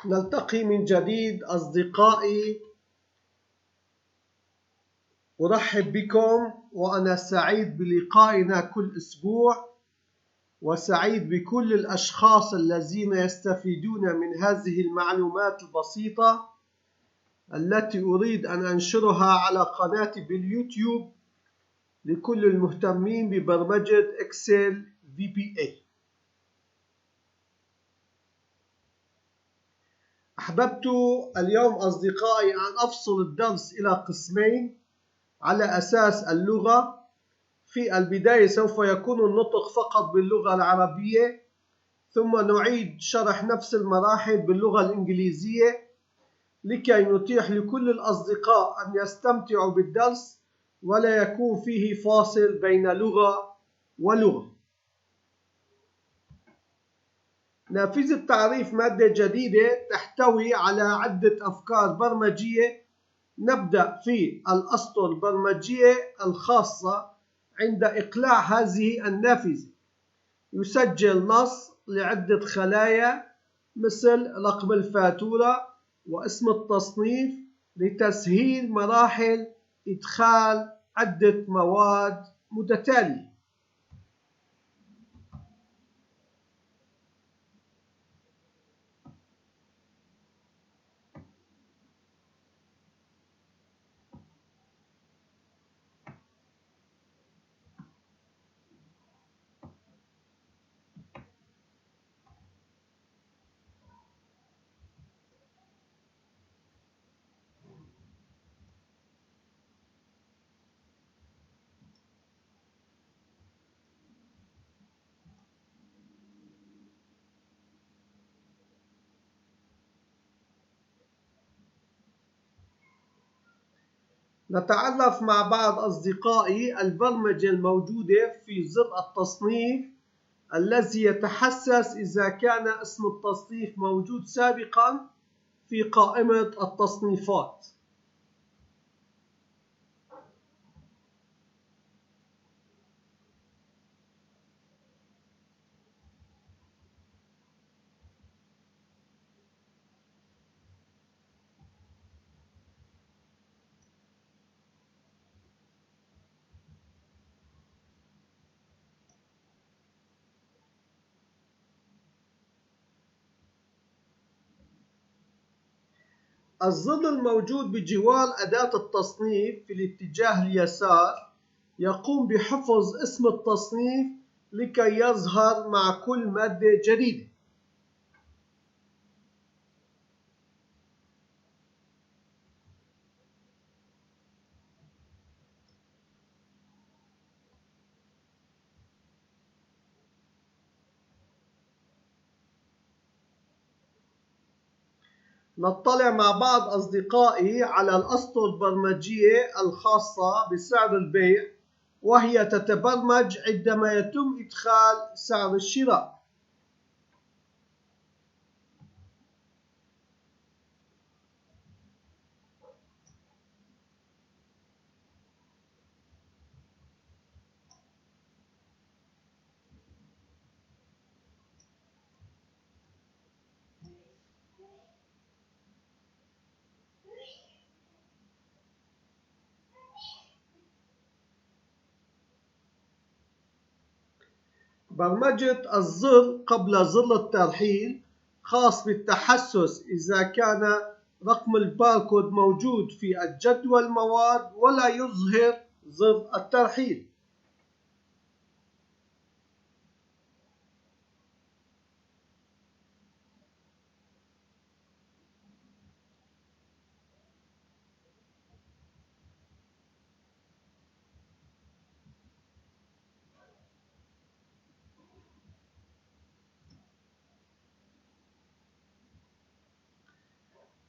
نلتقي من جديد أصدقائي. أرحب بكم وأنا سعيد بلقائنا كل أسبوع، وسعيد بكل الأشخاص الذين يستفيدون من هذه المعلومات البسيطة التي أريد أن أنشرها على قناتي باليوتيوب لكل المهتمين ببرمجة إكسل VBA. أحببت اليوم أصدقائي أن أفصل الدرس إلى قسمين على أساس اللغة. في البداية سوف يكون النطق فقط باللغة العربية، ثم نعيد شرح نفس المراحل باللغة الإنجليزية لكي نتيح لكل الأصدقاء أن يستمتعوا بالدرس ولا يكون فيه فاصل بين لغة ولغة. نافذة تعريف مادة جديدة تحتوي على عدة أفكار برمجية. نبدأ في الأسطر البرمجية الخاصة. عند إقلاع هذه النافذة يسجل نص لعدة خلايا مثل رقم الفاتورة واسم التصنيف لتسهيل مراحل إدخال عدة مواد متتالية. نتعرف مع بعض أصدقائي البرمجة الموجودة في زر التصنيف الذي يتحسس إذا كان اسم التصنيف موجود سابقا في قائمة التصنيفات. الزر الموجود بجوار أداة التصنيف في الاتجاه اليسار يقوم بحفظ اسم التصنيف لكي يظهر مع كل مادة جديدة. نطلع مع بعض أصدقائي على الأسطر البرمجية الخاصة بسعر البيع، وهي تتبرمج عندما يتم إدخال سعر الشراء. برمجة الزر قبل زر الترحيل خاص بالتحسس إذا كان رقم الباركود موجود في الجدول المواد ولا يظهر زر الترحيل.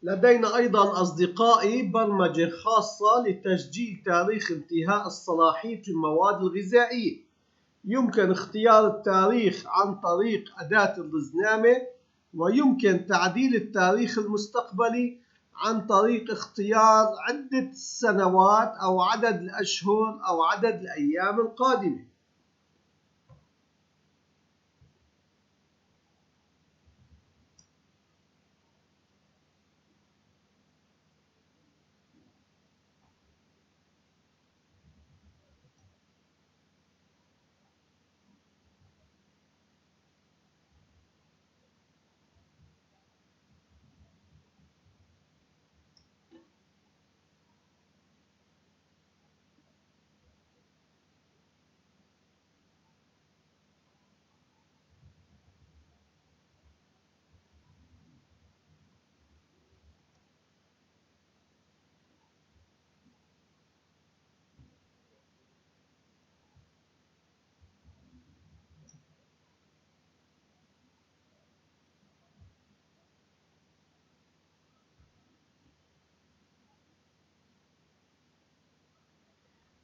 لدينا أيضا أصدقائي برمجة خاصة لتسجيل تاريخ انتهاء الصلاحية للمواد الغذائية. يمكن اختيار التاريخ عن طريق أداة الرزنامة، ويمكن تعديل التاريخ المستقبلي عن طريق اختيار عدة سنوات أو عدد الأشهر أو عدد الأيام القادمة.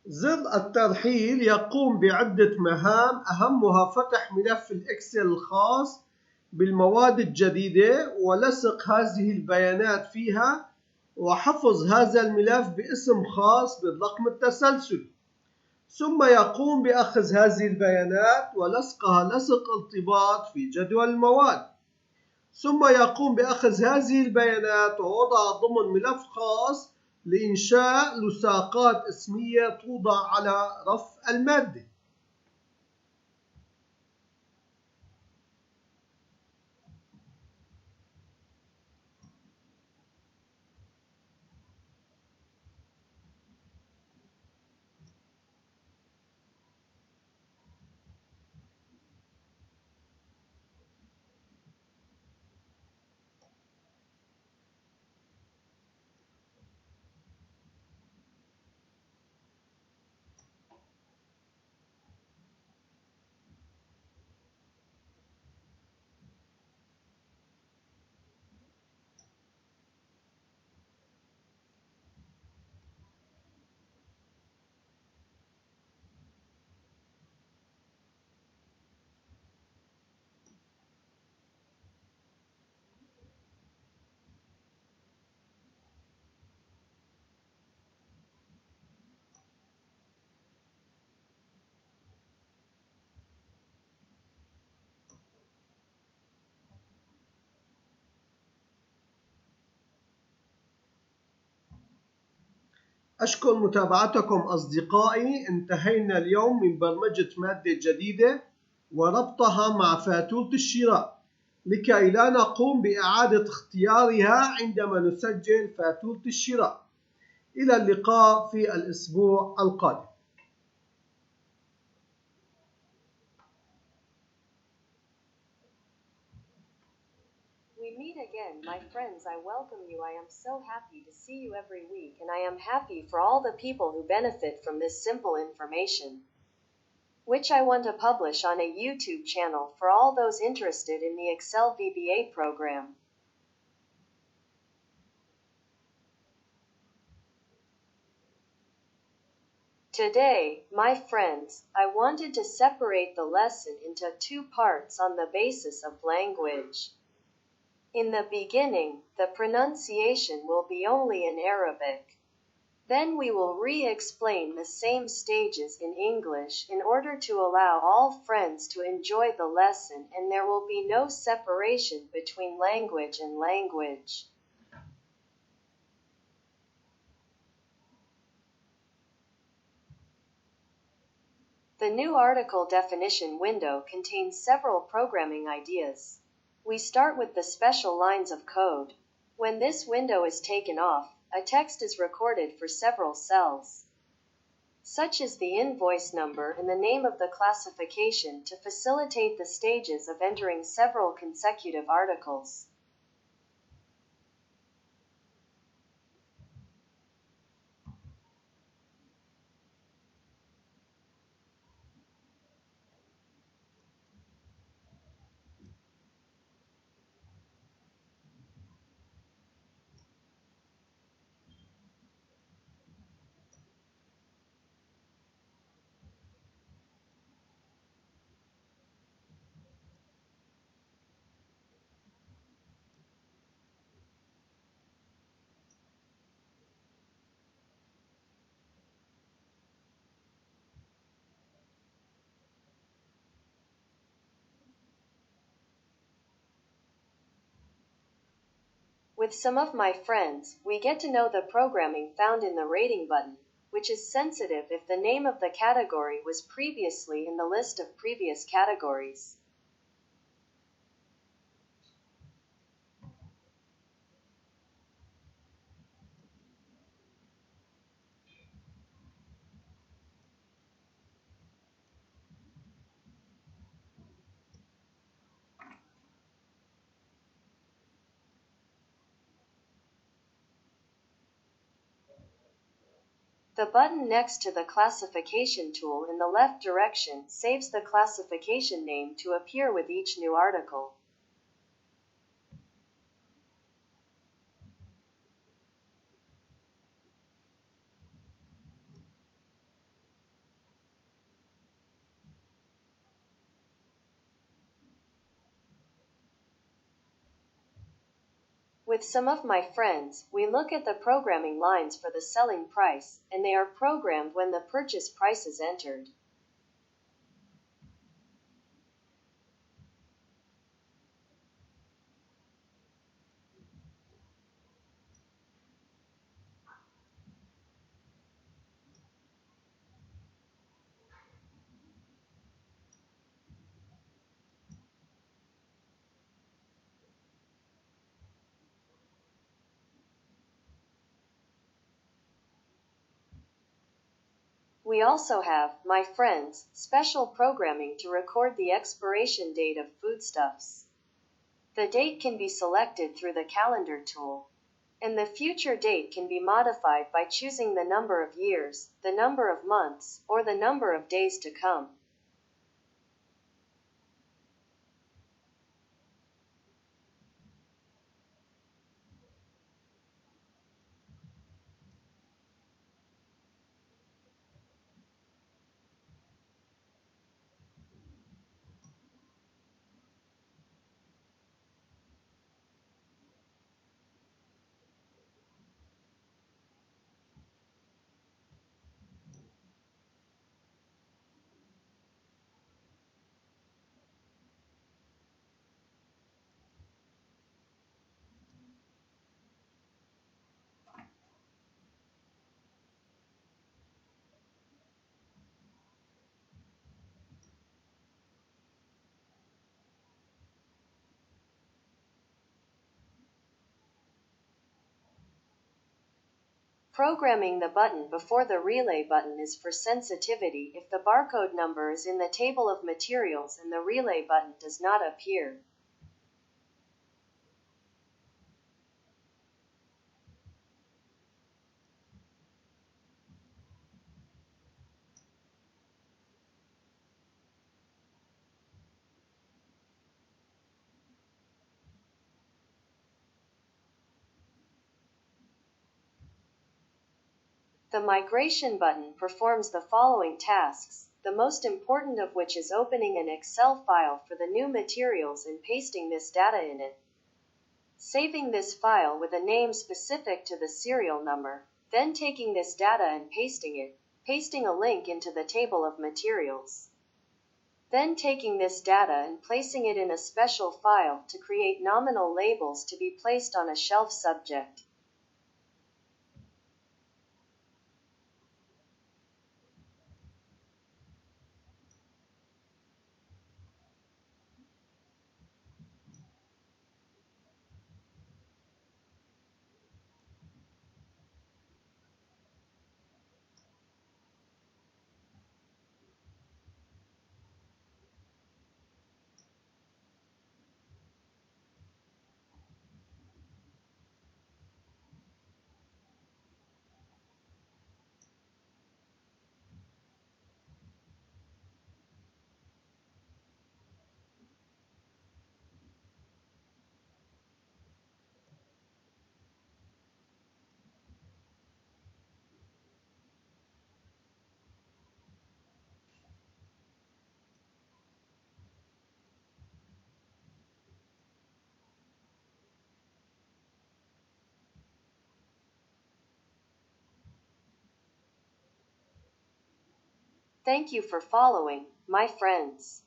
زر الترحيل يقوم بعدة مهام أهمها فتح ملف الإكسل الخاص بالمواد الجديدة ولصق هذه البيانات فيها وحفظ هذا الملف باسم خاص بالرقم التسلسلي، ثم يقوم بأخذ هذه البيانات ولصقها لصق ارتباط في جدول المواد، ثم يقوم بأخذ هذه البيانات ووضعها ضمن ملف خاص لإنشاء لصاقات اسمية توضع على رف المادة. أشكر متابعتكم أصدقائي. انتهينا اليوم من برمجة مادة جديدة وربطها مع فاتورة الشراء لكي لا نقوم بإعادة اختيارها عندما نسجل فاتورة الشراء. إلى اللقاء في الأسبوع القادم. We meet again, my friends. I welcome you. I am so happy to see you every week, and I am happy for all the people who benefit from this simple information, which I want to publish on a YouTube channel for all those interested in the Excel VBA program. Today, my friends, I wanted to separate the lesson into two parts on the basis of language. In the beginning, the pronunciation will be only in Arabic. Then we will re-explain the same stages in English in order to allow all friends to enjoy the lesson, and there will be no separation between language and language. The new article definition window contains several programming ideas. We start with the special lines of code. When this window is taken off, a text is recorded for several cells, such as the invoice number and the name of the classification, to facilitate the stages of entering several consecutive articles. With some of my friends, we get to know the programming found in the rating button, which is sensitive if the name of the category was previously in the list of previous categories. The button next to the classification tool in the left direction saves the classification name to appear with each new article. With some of my friends, we look at the programming lines for the selling price, and they are programmed when the purchase price is entered. We also have, my friends, special programming to record the expiration date of foodstuffs. The date can be selected through the calendar tool, and the future date can be modified by choosing the number of years, the number of months, or the number of days to come. Programming the button before the relay button is for sensitivity if the barcode number is in the table of materials and the relay button does not appear. The migration button performs the following tasks, the most important of which is opening an Excel file for the new materials and pasting this data in it. Saving this file with a name specific to the serial number, then taking this data and pasting it, pasting a link into the table of materials. Then taking this data and placing it in a special file to create nominal labels to be placed on a shelf subject. Thank you for following, my friends.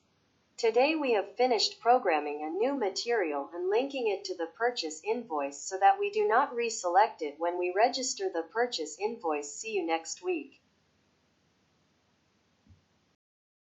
Today we have finished programming a new material and linking it to the purchase invoice so that we do not reselect it when we register the purchase invoice. See you next week.